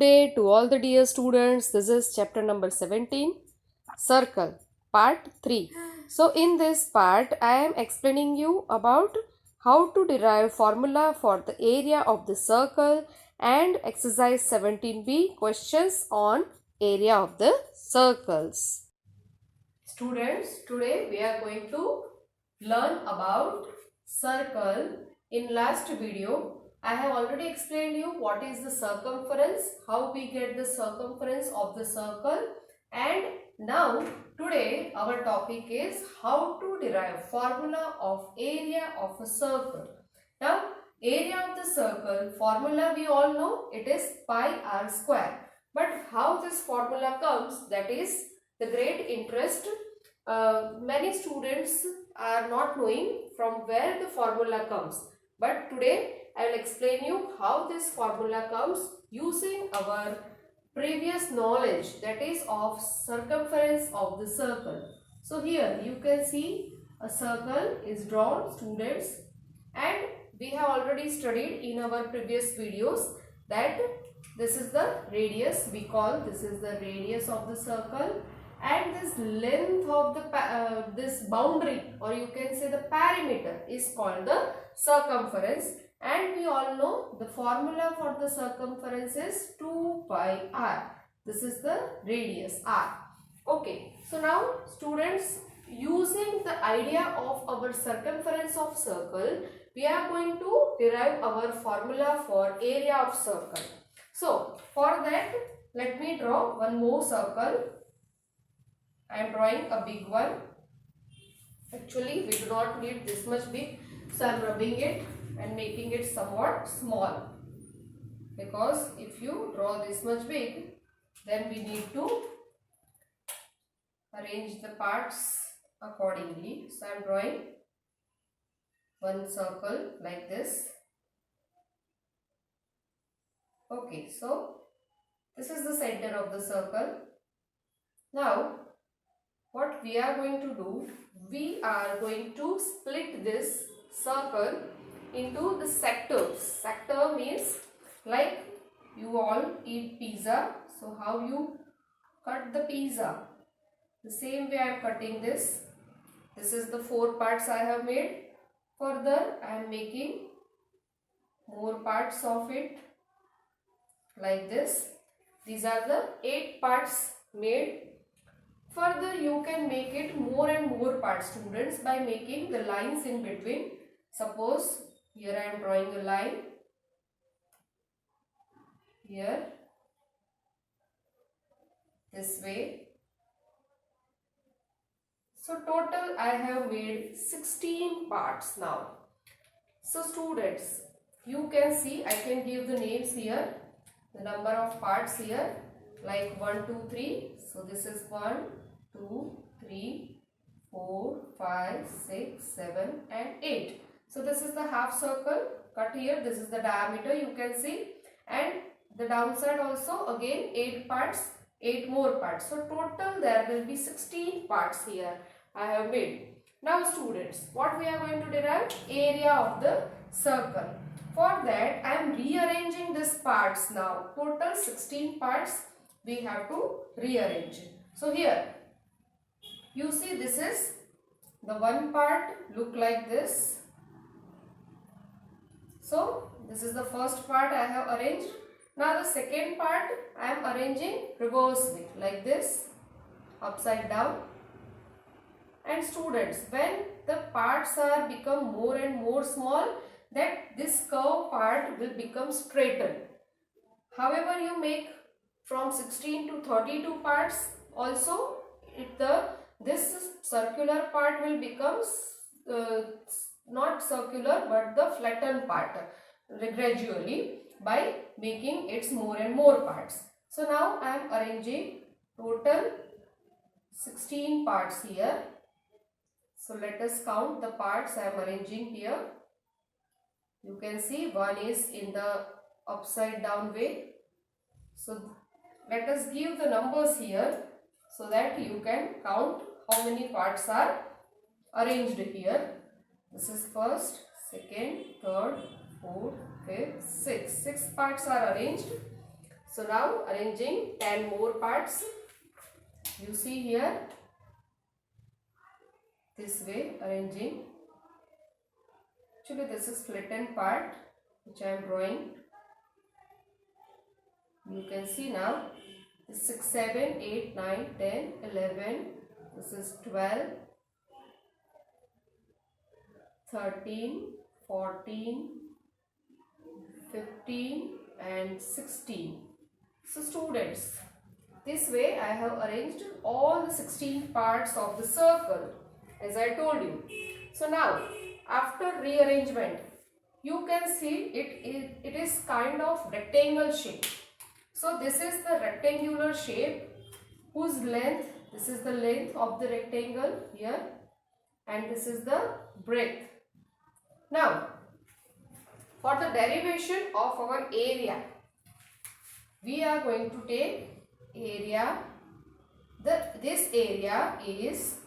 day to all the dear students. This is chapter number 17, Circle, part 3. So in this part, I am explaining you about how to derive formula for the area of the circle and exercise 17b questions on area of the circles. Students, today we are going to learn about circle. In last video, I have already explained you what is the circumference, how we get the circumference of the circle, and now today our topic is how to derive formula of area of a circle. Now area of the circle formula we all know, it is pi r square, but how this formula comes, that is the great interest. Many students are not knowing from where the formula comes, but today I will explain you how this formula comes using our previous knowledge, that is of circumference of the circle. So here you can see a circle is drawn, students, and we have already studied in our previous videos that this is the radius, we call this is the radius of the circle, and this length of the this boundary, or you can say the perimeter, is called the circumference. And we all know the formula for the circumference is 2 pi r. This is the radius r. Okay, so now students, using the idea of our circumference of circle, we are going to derive our formula for area of circle. So for that, let me draw one more circle. I am drawing a big one. Actually, we do not need this much big, so I am rubbing it and making it somewhat small, because if you draw this much big, then we need to arrange the parts accordingly. So I am drawing one circle like this. Okay, so this is the center of the circle. Now what we are going to do, we are going to split this circle into the sectors. Sector means like you all eat pizza. So how you cut the pizza? The same way I am cutting this. This is the 4 parts I have made. Further I am making more parts of it like this. These are the 8 parts made. Further you can make it more and more parts, students, by making the lines in between. Suppose here I am drawing a line, here, this way. So total I have made 16 parts now. So students, you can see I can give the names here, the number of parts here, like 1, 2, 3. So this is 1, 2, 3, 4, 5, 6, 7 and 8. So this is the half circle cut here. This is the diameter, you can see, and the downside also again 8 parts, 8 more parts. So total there will be 16 parts here I have made. Now students, what we are going to derive? Area of the circle. For that I am rearranging these parts now. Total 16 parts we have to rearrange. So here you see, this is the one part, look like this. So this is the first part I have arranged. Now the second part I am arranging reverse way, like this, upside down. And students, when the parts are become more and more small, that this curve part will become straightened. However, you make from 16 to 32 parts also, this circular part will become not circular but the flattened part gradually by making its more and more parts. So now I am arranging total 16 parts here. So let us count the parts I am arranging here. You can see one is in the upside down way. So let us give the numbers here so that you can count how many parts are arranged here. This is first, second, third, fourth, fifth, sixth. 6 parts are arranged. So now arranging 10 more parts. You see here, this way arranging. Actually this is flattened part which I am drawing. You can see now 6, 7, 8, 9, 10, 11. This is 12, 13, 14, 15 and 16. So students, this way I have arranged all the 16 parts of the circle as I told you. So now after rearrangement, you can see it is kind of rectangle shape. So this is the rectangular shape whose length, this is the length of the rectangle here and this is the breadth. Now for the derivation of our area, we are going to take area. This area is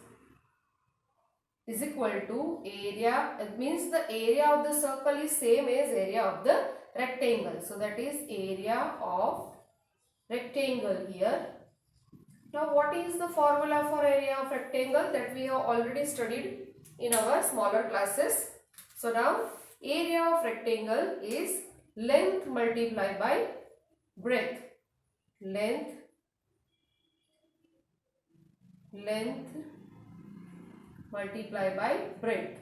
equal to area. It means the area of the circle is same as area of the rectangle. So that is area of rectangle here. Now what is the formula for area of rectangle? That we have already studied in our smaller classes. So now area of rectangle is length multiplied by breadth. Length multiplied by breadth.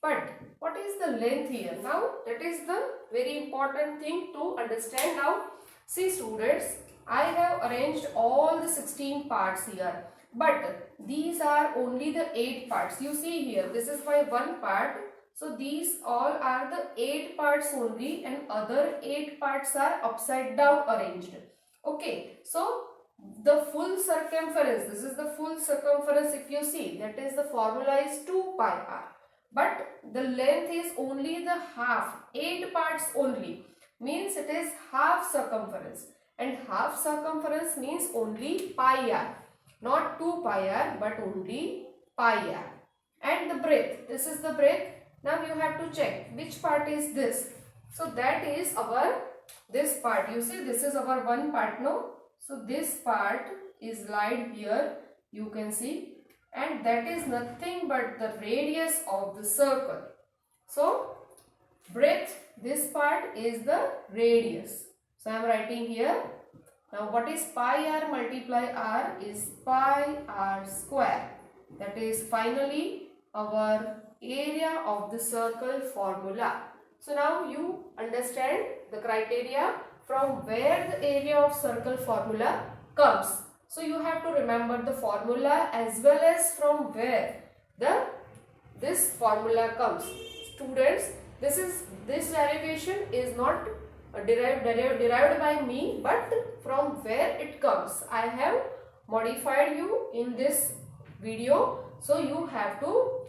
But what is the length here? Now that is the very important thing to understand. Now see students, I have arranged all the 16 parts here, but these are only the 8 parts. You see here, this is my one part. So these all are the 8 parts only and other 8 parts are upside down arranged. Okay, so the full circumference, this is the full circumference. If you see, that is the formula is 2 pi r. But the length is only the half, 8 parts only. Means it is half circumference. And half circumference means only pi r. Not 2 pi r but only pi r. And the breadth, this is the breadth. Now you have to check which part is this. So that is our, this part. You see this is our one part, no? So this part is lied here, you can see, and that is nothing but the radius of the circle. So breadth, this part is the radius. So I am writing here. Now what is pi r multiply r is pi r square. That is finally our area of the circle formula. So now you understand the criteria from where the area of circle formula comes. So you have to remember the formula as well as from where this formula comes. Students, this derivation is not derived by me, but from where it comes. I have modified you in this video, so you have to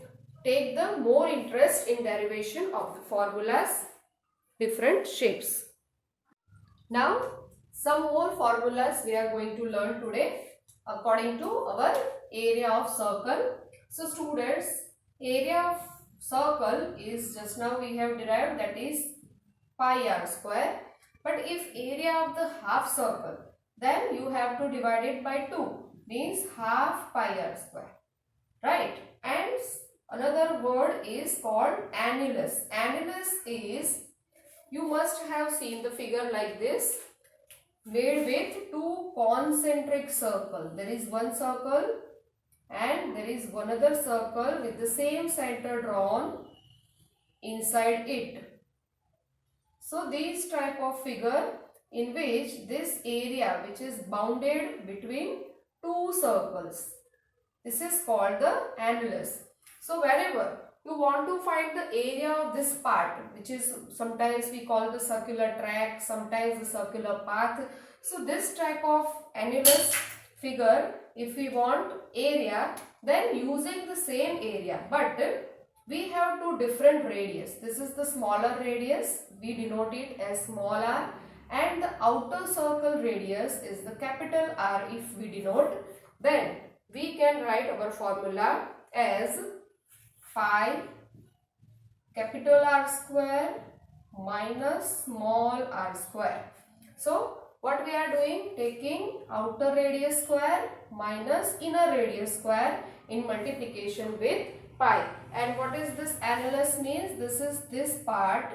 take the more interest in derivation of the formulas, different shapes. Now some more formulas we are going to learn today according to our area of circle. So students, area of circle is just now we have derived, that is pi r square. But if area of the half circle, then you have to divide it by 2, means half pi r square, right? And another word is called annulus. Annulus is, you must have seen the figure like this, made with 2 concentric circles. There is one circle and there is one other circle with the same center drawn inside it. So this type of figure in which this area which is bounded between 2 circles, this is called the annulus. So wherever you want to find the area of this part, which is sometimes we call the circular track, sometimes the circular path. So this type of annulus figure, if we want area, then using the same area, but we have 2 different radius. This is the smaller radius, we denote it as small r, and the outer circle radius is the capital R if we denote. Then we can write our formula as pi capital R square minus small r square. So what we are doing? Taking outer radius square minus inner radius square in multiplication with pi. And what is this annulus means? This is this part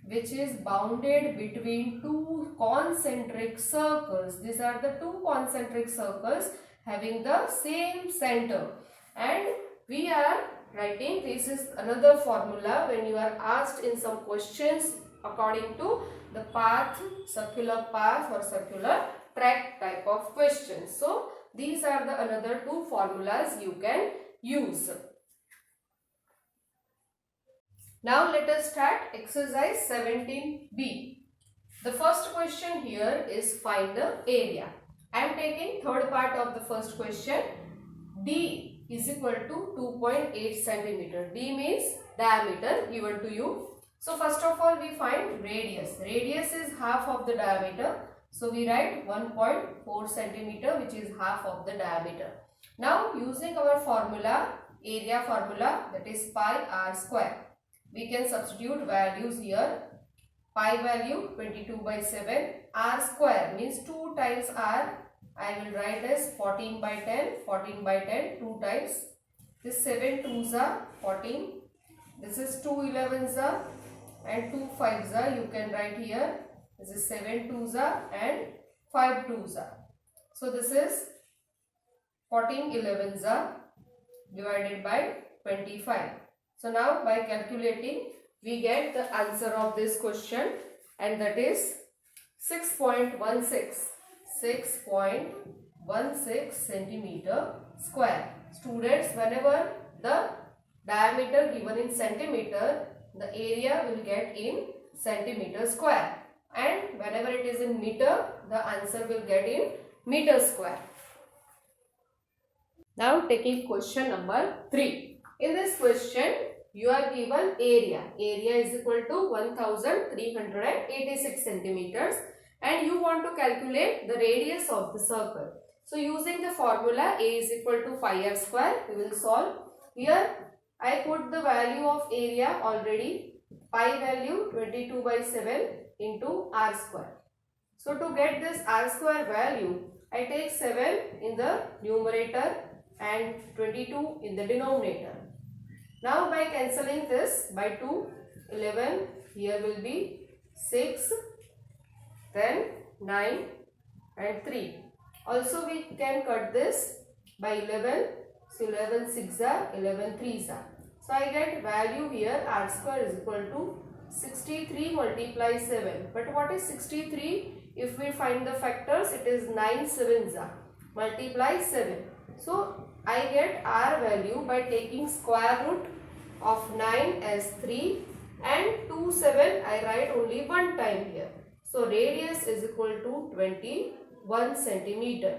which is bounded between two concentric circles. These are the two concentric circles having the same center. And we are writing, this is another formula when you are asked in some questions according to the path, circular path or circular track type of questions. So these are the another two formulas you can use. Now let us start exercise 17b. The first question here is find the area. I am taking third part of the first question. D is equal to 2.8 centimeter. D means diameter given to you. So first of all we find radius. Radius is half of the diameter. So we write 1.4 centimeter which is half of the diameter. Now using our formula, area formula, that is pi r square. We can substitute values here. Pi value 22/7. R square means 2 times r. I will write as 14 by 10. 14 by 10 2 times. This 7 2s are 14. This is 2 11s are and 2 5s are. You can write here. This is 7 2s are and 5 2s are. So this is 14 11s are divided by 25. So now by calculating we get the answer of this question, and that is 6.16 centimeter square. Students, whenever the diameter given in centimeter, the area will get in centimeter square, and whenever it is in meter, the answer will get in meter square. Now taking question number 3. In this question you are given area. Area is equal to 1386 centimeters and you want to calculate the radius of the circle. So using the formula A is equal to pi r square, we will solve. Here I put the value of area already. Pi value 22/7 into r square. So to get this r square value, I take 7 in the numerator and 22 in the denominator. Now by cancelling this by 2, 11, here will be 6, then 9 and 3. Also we can cut this by 11, so 11 6s are, 11 3s are. So I get value here r square is equal to 63 multiply 7. But what is 63? If we find the factors, it is 9 7s are, multiply 7. So I get r value by taking square root of 9 as 3 and 2 7 I write only one time here. So radius is equal to 21 centimeter.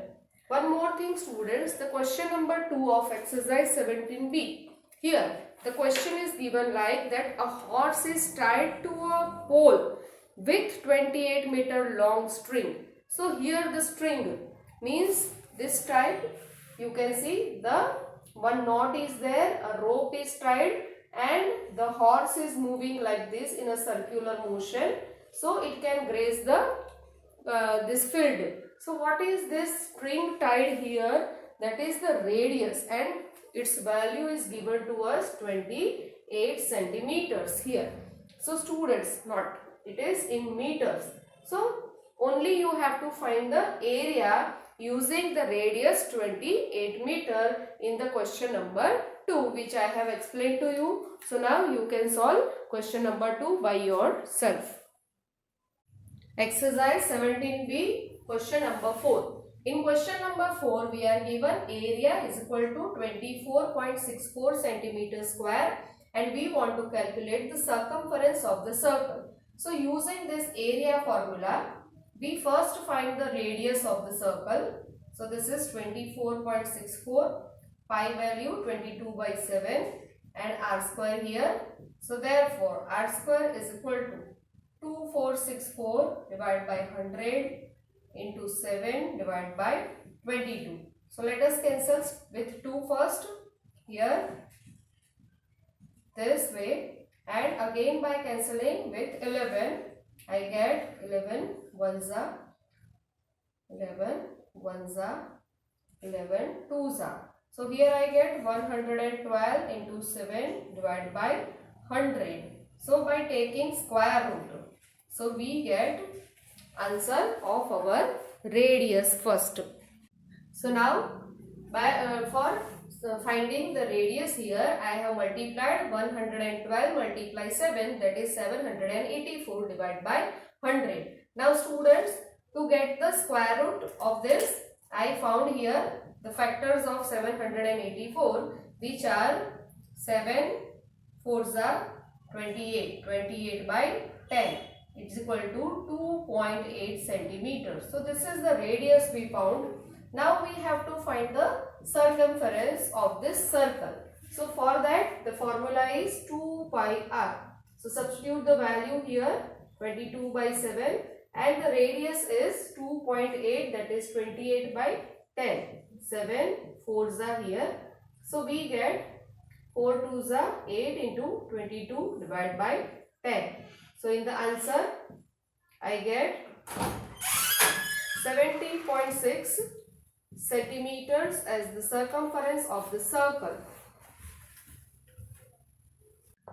One more thing students, the question number 2 of exercise 17b. Here the question is given like that a horse is tied to a pole with 28 meter long string. So here the string means this type. You can see the one knot is there, a rope is tied and the horse is moving like this in a circular motion. So it can graze the this field. So what is this string tied here? That is the radius and its value is given to us 28 centimeters here. So students, not, it is in meters. So only you have to find the area using the radius 28 meter in the question number 2, which I have explained to you. So now you can solve question number 2 by yourself. Exercise 17b, question number 4. In question number 4, we are given area is equal to 24.64 centimeter square and we want to calculate the circumference of the circle. So using this area formula, we first find the radius of the circle. So this is 24.64, pi value 22/7 and r square here. So therefore r square is equal to 2464 divided by 100 into 7 divided by 22. So let us cancel with 2 first. Here this way and again by cancelling with 11 I get 11 ones are 11 ones are 11 twos are. So here I get 112 into 7 divided by 100. So by taking square root, so we get answer of our radius first. So now for finding the radius here, I have multiplied 112 multiply 7, that is 784 divided by 100. Now students, to get the square root of this, I found here the factors of 784, which are 7 4s are 28, 28 by 10. It is equal to 2.8 centimeters. So this is the radius we found. Now we have to find the circumference of this circle. So for that the formula is 2 pi r. So substitute the value here, 22 by 7, and the radius is 2.8, that is 28 by 10. 7 4s are here. So we get 4 2s are 8 into 22 divided by 10. So in the answer I get 70.6 centimeters as the circumference of the circle.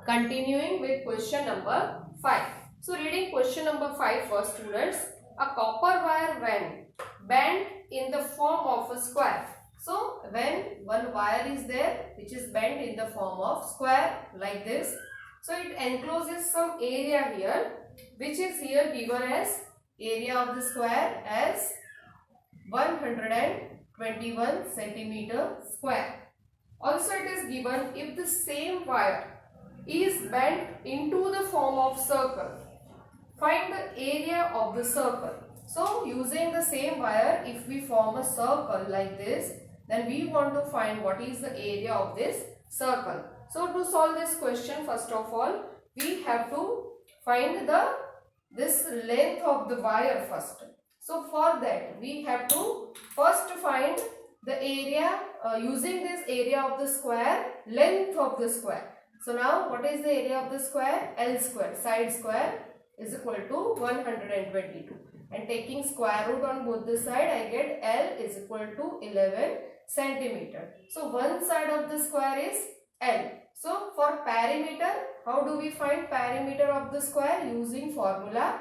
Continuing with question number 5. So reading question number 5 first, students. A copper wire when bent in the form of a square. So when one wire is there which is bent in the form of square like this, so it encloses some area here, which is here given as area of the square as 121 centimeter square. Also it is given if the same wire is bent into the form of circle, find the area of the circle. So using the same wire, if we form a circle like this, then we want to find what is the area of this circle. So to solve this question, first of all, we have to find this length of the wire first. So for that we have to first find the area using this area of the square, length of the square. So now what is the area of the square? L square, side square, is equal to 122, and taking square root on both the side I get L is equal to 11 centimeter. So one side of the square is L. So for perimeter, how do we find perimeter of the square? Using formula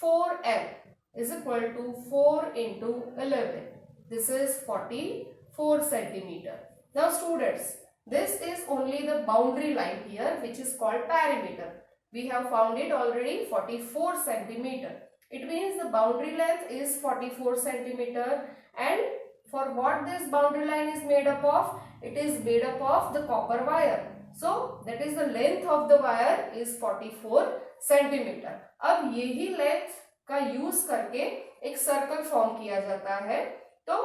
4L is equal to 4 into 11. This is 44 centimeter. Now students, this is only the boundary line here which is called perimeter. We have found it already 44 centimeter. It means the boundary length is 44 centimeter, and for what this boundary line is made up of? It is made up of the copper wire. So that is the length of the wire is 44 centimeter. अब यही length का use करके एक circle form किया जाता है, तो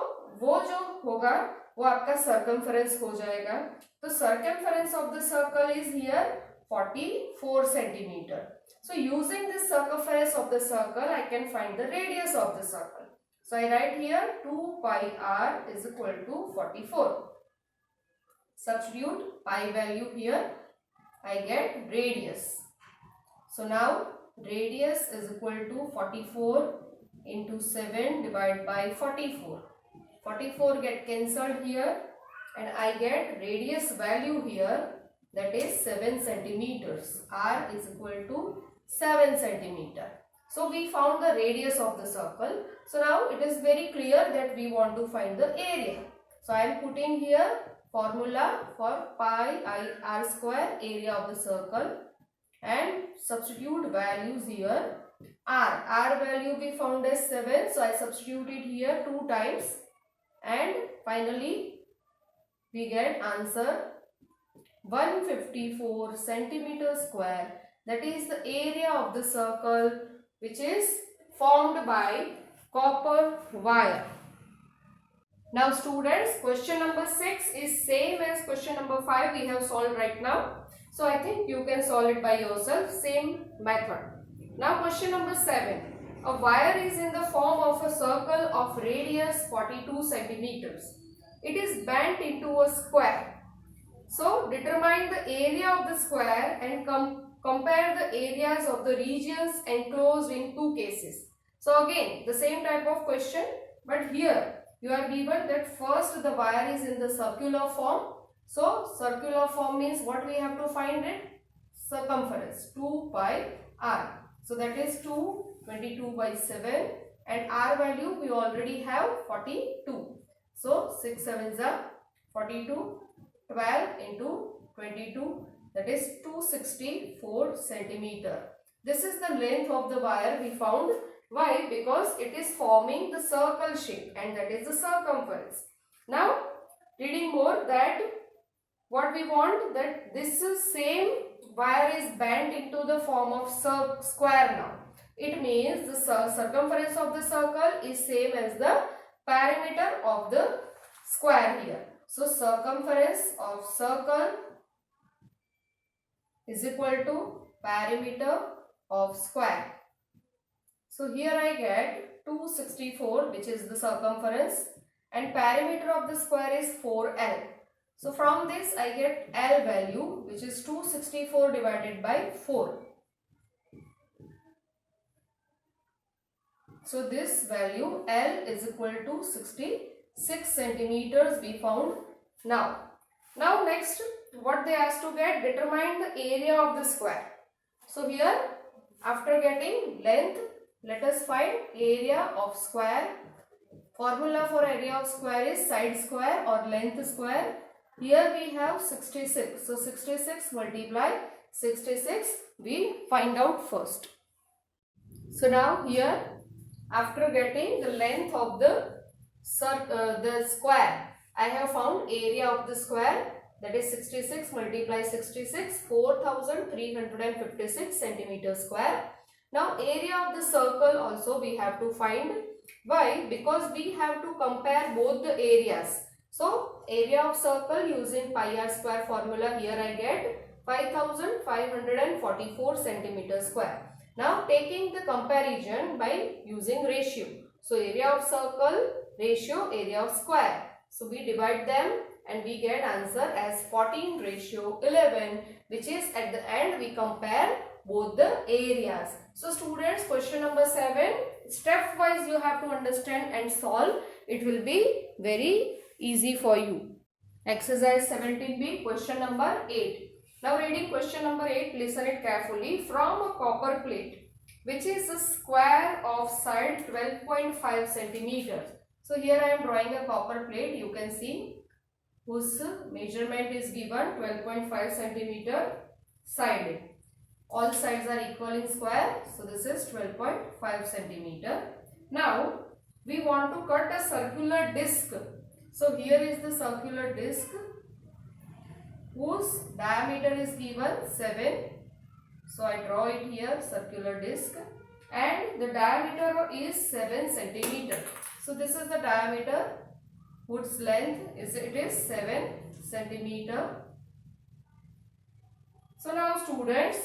वो जो होगा वो आपका circumference हो जाएगा. तो circumference of the circle is here 44 centimeter. So using this circumference of the circle, I can find the radius of the circle. So I write here 2 pi r is equal to 44. Substitute pi value here, I get radius. So now radius is equal to 44 into 7 divided by 44. 44 get cancelled here, and I get radius value here, that is 7 centimeters. R is equal to 7 centimeter. So we found the radius of the circle. So now it is very clear that we want to find the area. So I am putting here formula for pi I r square, area of the circle, and substitute values here. R value we found as 7, so I substitute it here 2 times, and finally we get answer 154 centimeter square. That is the area of the circle which is formed by copper wire. Now students, question number 6 is same as question number 5 we have solved right now. So I think you can solve it by yourself, same method. Now question number 7. A wire is in the form of a circle of radius 42 centimeters. It is bent into a square. So determine the area of the square and compare the areas of the regions enclosed in two cases. So again the same type of question, but here you are given that first the wire is in the circular form. So circular form means what we have to find it? Circumference 2 pi r. So that is 22 by 7 and r value we already have 42. So 6 sevens are 42, 12 into 22, that is 264 centimeter. This is the length of the wire we found. Why? Because it is forming the circle shape and that is the circumference. Now reading more, that what we want, that this same wire is bent into the form of square now. It means the circumference of the circle is same as the perimeter of the square here. So circumference of circle is equal to perimeter of square. So here I get 264, which is the circumference, and perimeter of the square is 4L. So from this I get L value, which is 264 divided by 4. So this value L is equal to 66 centimeters we found now. Now next what they asked to get, determine the area of the square. So here after getting length, let us find area of square. Formula for area of square is side square or length square. Here we have 66. So 66 multiply 66 we find out first. So now here after getting the length of the square, I have found area of the square, that is 66 multiply 66, 4356 centimeters square. Now area of the circle also we have to find. Why? Because we have to compare both the areas. So area of circle using pi r square formula, here I get 5544 centimeters square. Now taking the comparison by using ratio. So area of circle ratio area of square. So we divide them and we get answer as 14:11, which is at the end we compare both the areas. So students, question number 7, step wise you have to understand and solve. It will be very easy for you. Exercise 17b, question number 8. Now reading question number 8, listen it carefully. From a copper plate which is a square of side 12.5 centimeters. So here I am drawing a copper plate, you can see, whose measurement is given 12.5 centimeter side. All sides are equal in square, so this is 12.5 centimeter. Now we want to cut a circular disc. So here is the circular disc whose diameter is given 7. So I draw it here, circular disc, and the diameter is 7 centimeter. So this is the diameter, whose length is 7 centimeter. So now students,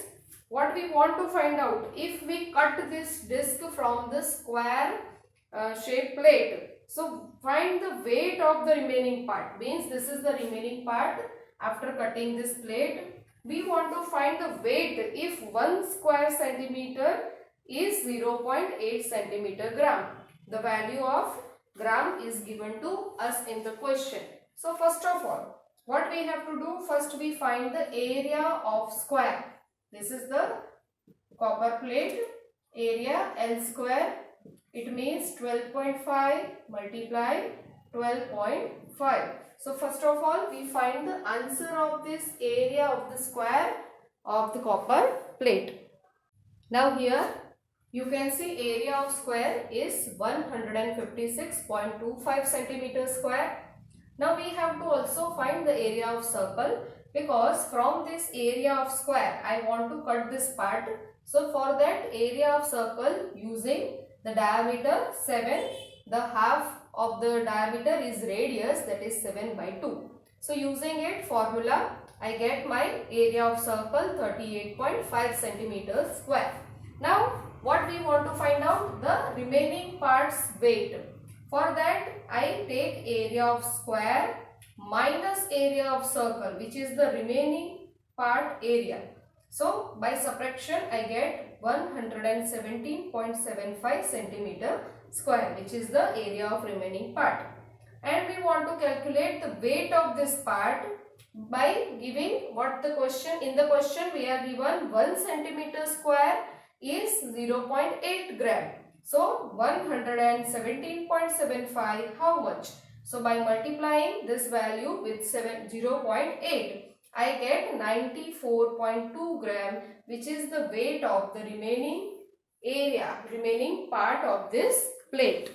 what we want to find out, if we cut this disc from the square shaped plate, so find the weight of the remaining part. Means this is the remaining part after cutting this plate. We want to find the weight if 1 square centimeter is 0.8 centimeter gram. The value of gram is given to us in the question. So first of all, what we have to do, first we find the area of square. This is the copper plate, area L square. It means 12.5 multiply 12.5. So first of all we find the answer of this area of the square of the copper plate. Now here you can see area of square is 156.25 centimeter square. Now we have to also find the area of circle, because from this area of square I want to cut this part. So for that area of circle, using the diameter 7, the half of the diameter is radius, that is 7 by 2. So using it formula, I get my area of circle 38.5 centimeters square. Now what we want to find out, the remaining parts weight. For that I take area of square minus area of circle, which is the remaining part area. So by subtraction I get 117.75 centimeter square, which is the area of remaining part. And we want to calculate the weight of this part by giving what the question, in the question we are given 1 centimeter square is 0.8 gram. So 117.75, how much? So by multiplying this value with 0.8, I get 94.2 gram, which is the weight of the remaining part of this plate.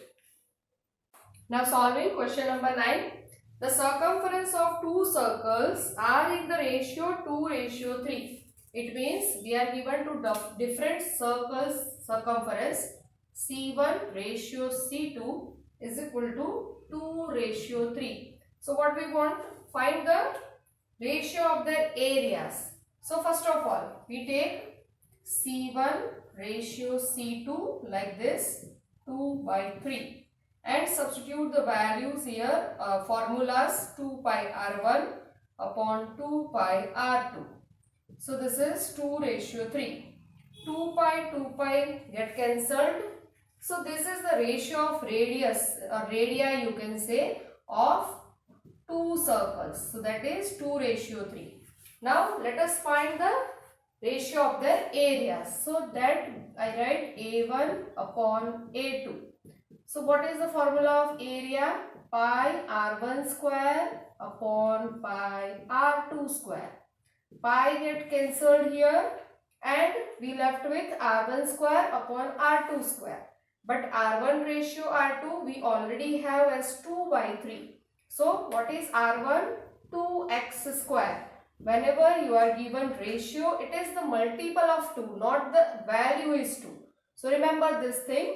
Now solving question number 9. The circumference of two circles are in the ratio 2:3. It means we are given to different circles circumference. C1 ratio C2 is equal to 2:3. So what we want? Find the ratio of their areas. So first of all, we take C1 ratio C2 like this, 2/3. And substitute the values here, formulas 2 pi r1 upon 2 pi r2. So this is 2:3. 2 pi get cancelled. So this is the ratio of radius or radii, you can say, of two circles. So that is 2:3. Now let us find the ratio of their areas. So that I write A1 upon A2. So what is the formula of area? Pi r1 square upon pi r2 square. Pi get cancelled here and we left with r1 square upon r2 square. But r1 ratio r2 we already have as 2/3. So what is r1? 2x square. Whenever you are given ratio, it is the multiple of 2, not the value is 2. So remember this thing.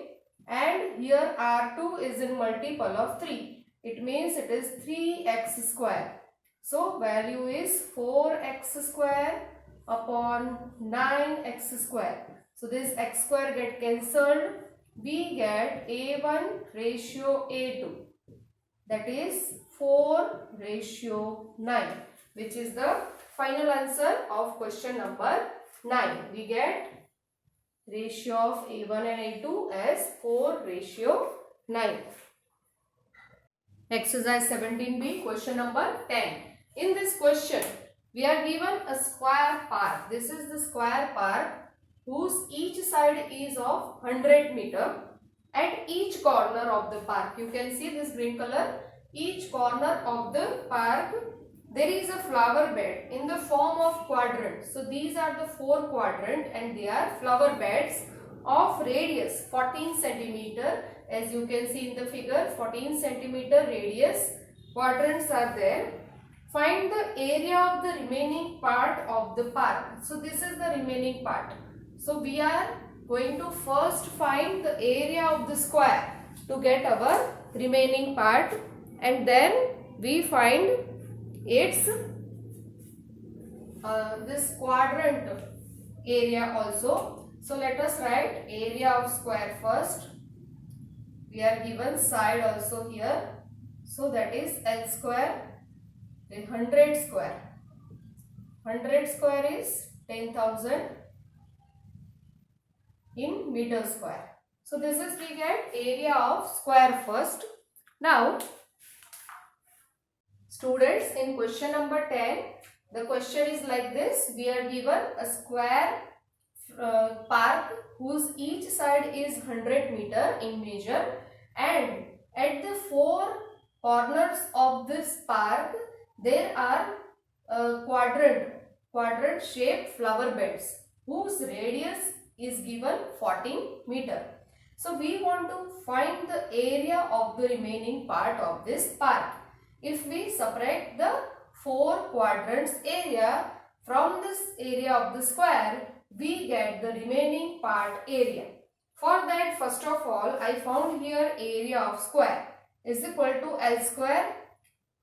And here r2 is in multiple of 3. It means it is 3x square. So value is 4x square upon 9x square. So this x square get cancelled. We get A1 ratio A2. That is 4:9, which is the final answer of question number 9. We get ratio of A1 and A2 as 4:9. Exercise 17B, question number 10. In this question, we are given a square park. This is the square park whose each side is of 100 meter. At each corner of the park, you can see this green color, each corner of the park, there is a flower bed in the form of quadrant. So these are the 4 quadrant and they are flower beds of radius 14 centimeter. As you can see in the figure, 14 centimeter radius quadrants are there. Find the area of the remaining part of the park. So this is the remaining part. So we are going to first find the area of the square to get our remaining part, and then we find its this quadrant area also. So let us write area of square first. We are given side also here. So that is L square, then 100 square. 100 square is 10,000 in meter square. So this is we get area of square first. Now students, in question number 10, the question is like this. We are given a square park whose each side is 100 meter in measure, and at the 4 corners of this park there are quadrant shaped flower beds whose radius is given 14 meter. So we want to find the area of the remaining part of this park. If we separate the 4 quadrants area from this area of the square, we get the remaining part area. For that, first of all, I found here area of square is equal to L square.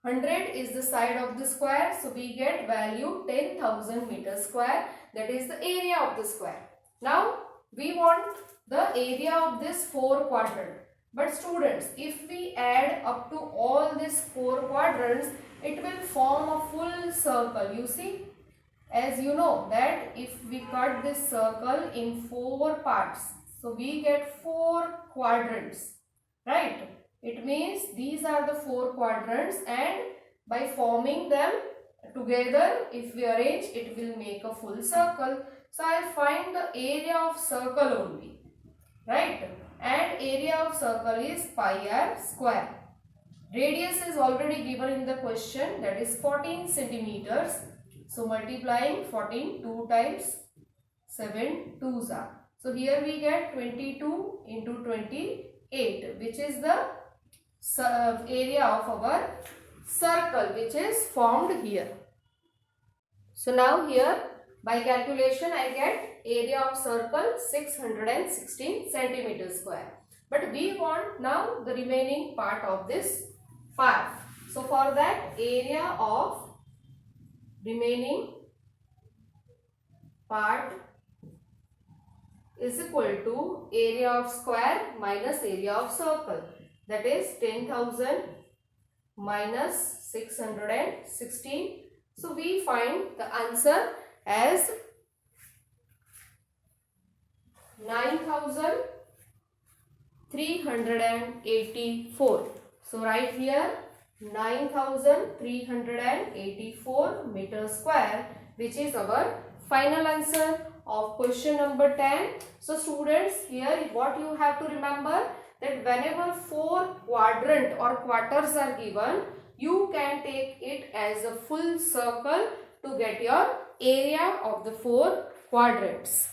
100 is the side of the square, so we get value 10,000 meter square. That is the area of the square. Now we want the area of this 4 quadrant. But students, if we add up to all these 4 quadrants, it will form a full circle. You see, as you know that if we cut this circle in 4 parts, so we get 4 quadrants, right? It means these are the 4 quadrants, and by forming them together, if we arrange, it will make a full circle. So I find the area of circle only, right? And area of circle is pi r square. Radius is already given in the question, that is 14 centimeters. So multiplying 14 2 times 7 2s are. So here we get 22 into 28, which is the area of our circle which is formed here. So now here by calculation I get area of circle 616 centimeters square. But we want now the remaining part of this part. So for that, area of remaining part is equal to area of square minus area of circle, that is 10,000 minus 616. So we find the answer as 9,384. So right here 9,384 meters square, which is our final answer of question number 10. So students, here what you have to remember, that whenever 4 quadrant or quarters are given, you can take it as a full circle to get your area of the 4 quadrants.